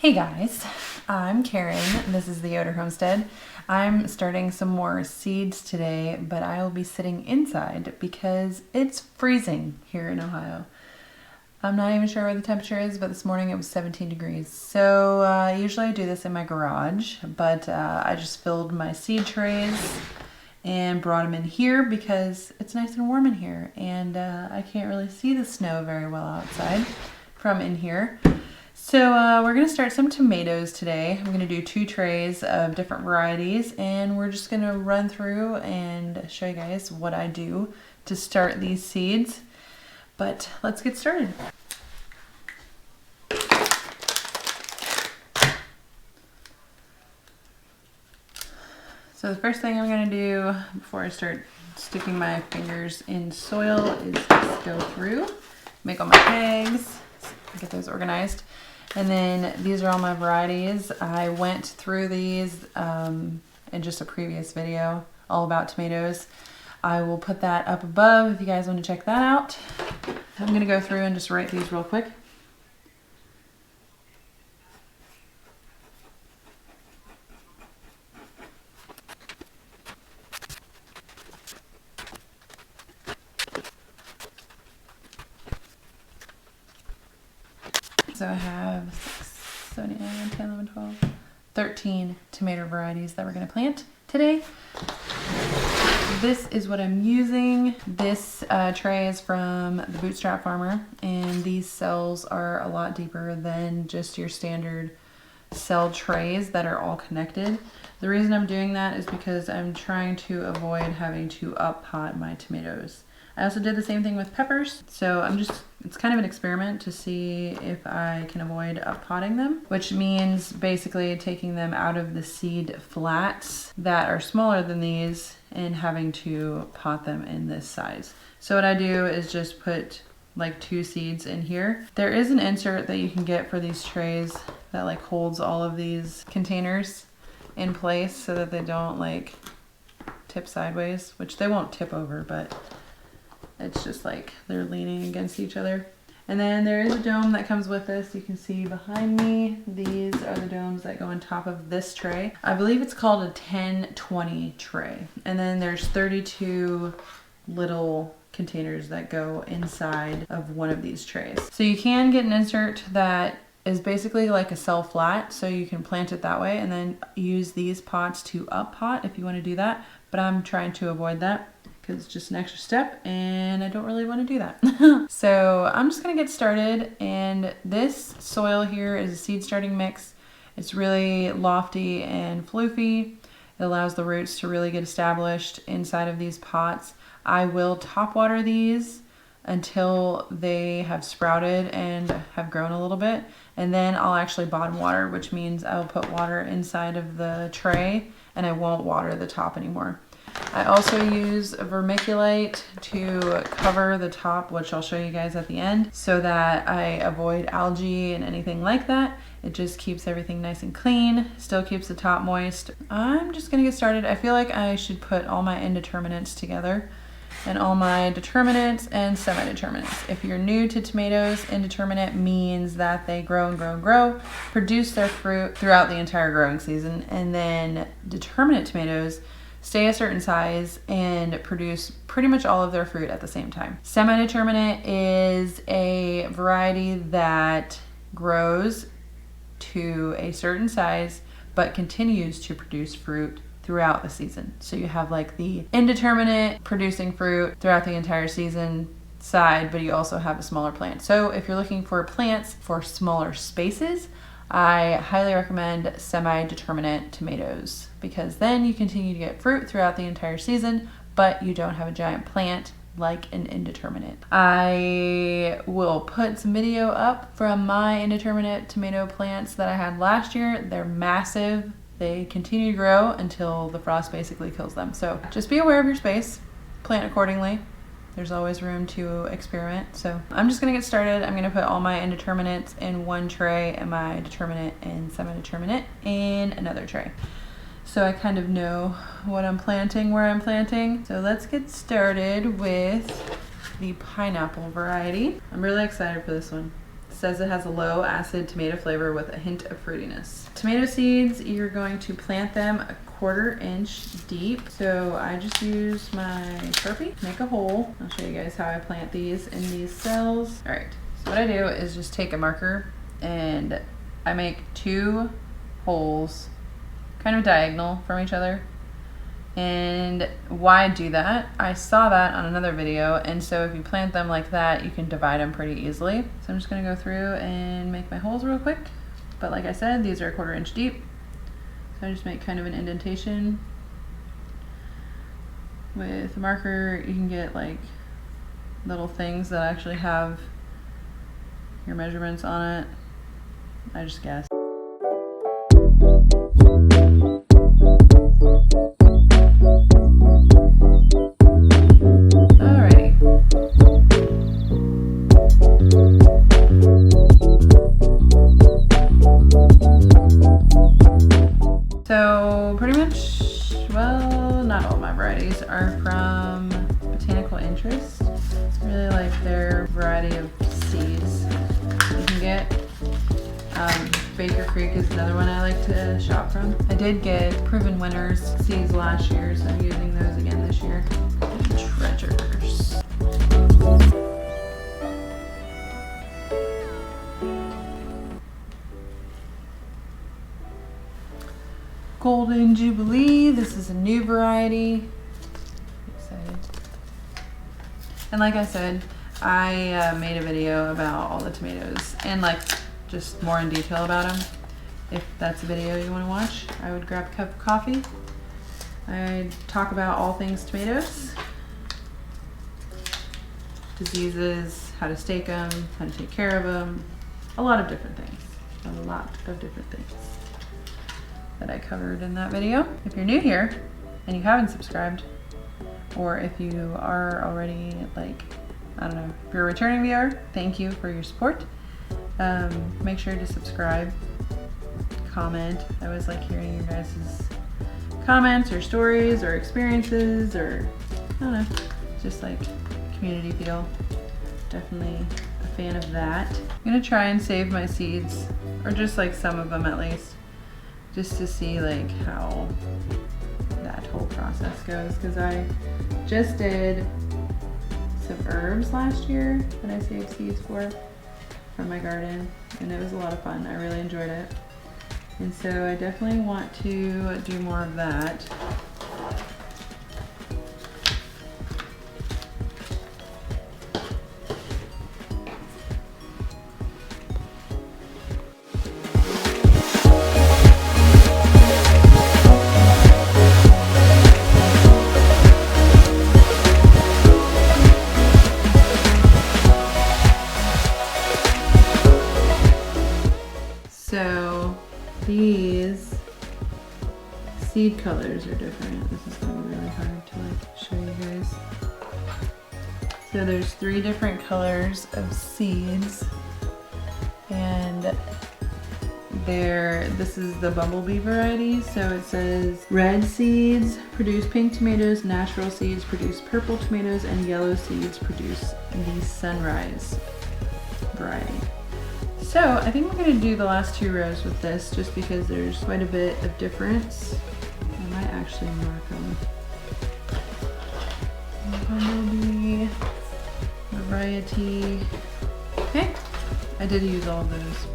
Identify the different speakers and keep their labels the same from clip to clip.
Speaker 1: Hey guys, I'm Karen. This is the Yoder Homestead. I'm starting some more seeds today, but I will be sitting inside because it's freezing here in Ohio. I'm not even sure where the temperature is, but this morning it was 17 degrees. So usually I do this in my garage, but I just filled my seed trays and brought them in here because it's nice and warm in here, and I can't really see the snow very well outside from in here. So we're going to start some tomatoes today. I'm going to do 2 trays of different varieties, and we're just going to run through and show you guys what I do to start these seeds. But let's get started. So the first thing I'm going to do before I start sticking my fingers in soil is just go through, make all my tags, get those organized. And then these are all my varieties. I went through these in just a previous video all about tomatoes. I will put that up above if you guys want to check that out. I'm going to go through and just write these real quick. So I have 6, 7, 8, 9, 10, 11, 12, 13 tomato varieties that we're going to plant today. This is what I'm using. This tray is from the Bootstrap Farmer, and these cells are a lot deeper than just your standard cell trays that are all connected. The reason I'm doing that is because I'm trying to avoid having to up pot my tomatoes. I also did the same thing with peppers, so it's kind of an experiment to see if I can avoid up potting them, which means basically taking them out of the seed flats that are smaller than these and having to pot them in this size. So what I do is just put like 2 seeds in here. There is an insert that you can get for these trays that like holds all of these containers in place so that they don't like tip sideways, which they won't tip over, but it's just like they're leaning against each other. And then there is a dome that comes with this. You can see behind me, these are the domes that go on top of this tray. I believe it's called a 10-20 tray. And then there's 32 little containers that go inside of one of these trays. So you can get an insert that is basically like a cell flat, so you can plant it that way and then use these pots to up pot if you want to do that. But I'm trying to avoid that because it's just an extra step and I don't really want to do that. So I'm just going to get started, and this soil here is a seed starting mix. It's really lofty and floofy. It allows the roots to really get established inside of these pots. I will top water these until they have sprouted and have grown a little bit, and then I'll actually bottom water, which means I will put water inside of the tray and I won't water the top anymore. I also use vermiculite to cover the top, which I'll show you guys at the end, so that I avoid algae and anything like that. It just keeps everything nice and clean, still keeps the top moist. I'm just gonna get started. I feel like I should put all my indeterminates together, and all my determinants and semi-determinants. If you're new to tomatoes, indeterminate means that they grow and grow and grow, produce their fruit throughout the entire growing season, and then determinate tomatoes stay a certain size and produce pretty much all of their fruit at the same time. Semi-determinate is a variety that grows to a certain size but continues to produce fruit throughout the season. So you have like the indeterminate producing fruit throughout the entire season side, but you also have a smaller plant. So if you're looking for plants for smaller spaces, I highly recommend semi-determinate tomatoes, because then you continue to get fruit throughout the entire season, but you don't have a giant plant like an indeterminate. I will put some video up from my indeterminate tomato plants that I had last year. They're massive. They continue to grow until the frost basically kills them. So just be aware of your space, plant accordingly. There's always room to experiment. So I'm just gonna get started. I'm gonna put all my indeterminates in one tray and my determinate and semi-determinate in another tray. So I kind of know what I'm planting, where I'm planting. So let's get started with the pineapple variety. I'm really excited for this one. says it has a low acid tomato flavor with a hint of fruitiness. Tomato seeds, you're going to plant them 1/4 inch deep. So I just use my Sharpie, make a hole. I'll show you guys how I plant these in these cells. All right, so what I do is just take a marker and I make 2 holes kind of diagonal from each other. And why I do that, I saw that on another video, and so if you plant them like that, you can divide them pretty easily. So I'm just gonna go through and make my holes real quick. But like I said, these are 1/4 inch deep. So I just make kind of an indentation. With a marker, you can get like little things that actually have your measurements on it. I just guessed. So pretty much, well, not all my varieties are from botanical interest. I really like their variety of seeds you can get. Baker Creek is another one I like to shop from. I did get Proven Winners seeds last year, so I'm using those again this year. Treasures. Golden Jubilee, this is a new variety. Excited. And like I said, I made a video about all the tomatoes and like just more in detail about them. If that's a video you want to watch, I would grab a cup of coffee. I talk about all things tomatoes, diseases, how to stake them, how to take care of them, a lot of different things. That I covered in that video. If you're new here and you haven't subscribed, or if you are already like, I don't know, if you're a returning viewer, thank you for your support. Make sure to subscribe, comment. I always like hearing your guys' comments or stories or experiences, or I don't know, just like community feel. Definitely a fan of that. I'm gonna try and save my seeds, or just like some of them at least, just to see like how that whole process goes, because I just did some herbs last year that I saved seeds for from my garden, and it was a lot of fun. I really enjoyed it, and so I definitely want to do more of that. So these seed colors are different. This is going to be really hard to like show you guys. So there's 3 different colors of seeds, and this is the bumblebee variety. So it says red seeds produce pink tomatoes, natural seeds produce purple tomatoes, and yellow seeds produce the sunrise variety. So I think we're going to do the last 2 rows with this, just because there's quite a bit of difference. I might actually mark them. Bumblebee, variety. Okay, I did use all of those.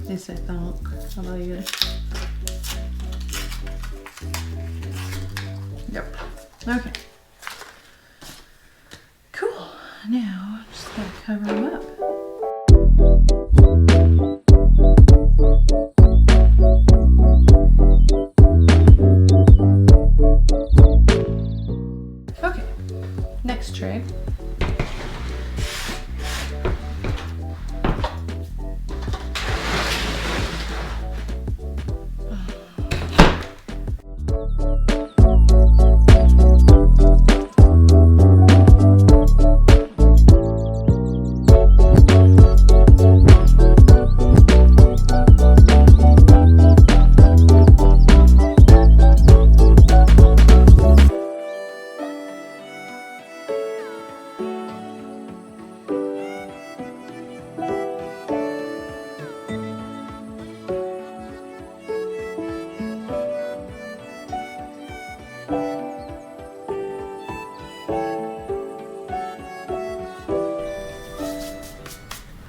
Speaker 1: At least I thought. How about you? Yep. Okay. Cool. Now I'm just gonna cover them up. Okay, next tray.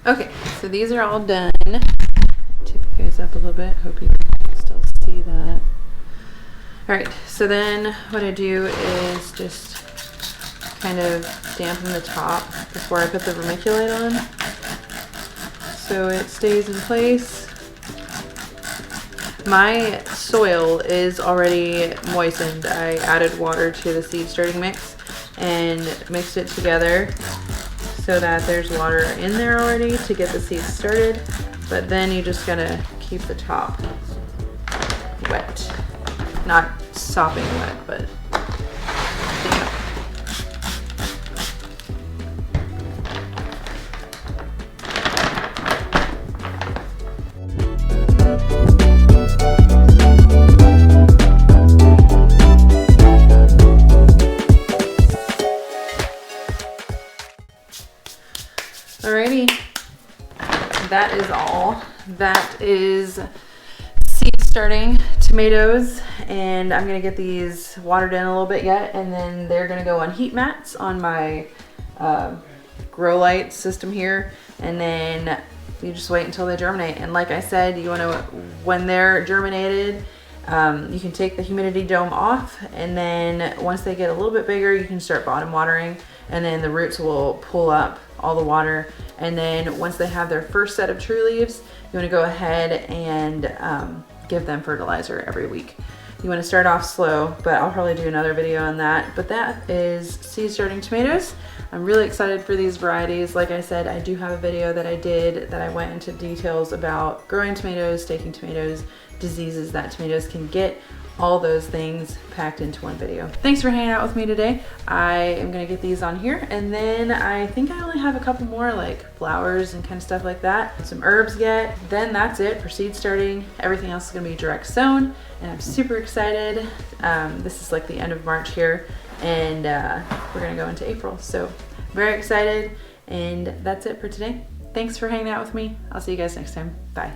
Speaker 1: Okay, so these are all done. Tip you guys up a little bit. Hope you can still see that. All right, so then what I do is just kind of dampen the top before I put the vermiculite on, so it stays in place. My soil is already moistened. I added water to the seed starting mix and mixed it together so that there's water in there already to get the seeds started, but then you just gotta keep the top wet. Not sopping wet, but damp. Alrighty, that is all. That is seed starting tomatoes, and I'm gonna get these watered in a little bit yet, and then they're gonna go on heat mats on my grow light system here, and then you just wait until they germinate. And like I said, you wanna, when they're germinated, you can take the humidity dome off, and then once they get a little bit bigger, you can start bottom watering, and then the roots will pull up all the water. And then once they have their first set of true leaves, you wanna go ahead and give them fertilizer every week. You wanna start off slow, but I'll probably do another video on that. But that is seed starting tomatoes. I'm really excited for these varieties. Like I said, I do have a video that I did that I went into details about growing tomatoes, staking tomatoes, diseases that tomatoes can get, all those things packed into one video. Thanks for hanging out with me today. I am gonna get these on here, and then I think I only have a couple more like flowers and kind of stuff like that. Some herbs yet. Then that's it for seed starting. Everything else is gonna be direct sown, and I'm super excited. This is like the end of March here, and we're gonna go into April. So very excited, and that's it for today. Thanks for hanging out with me. I'll see you guys next time. Bye.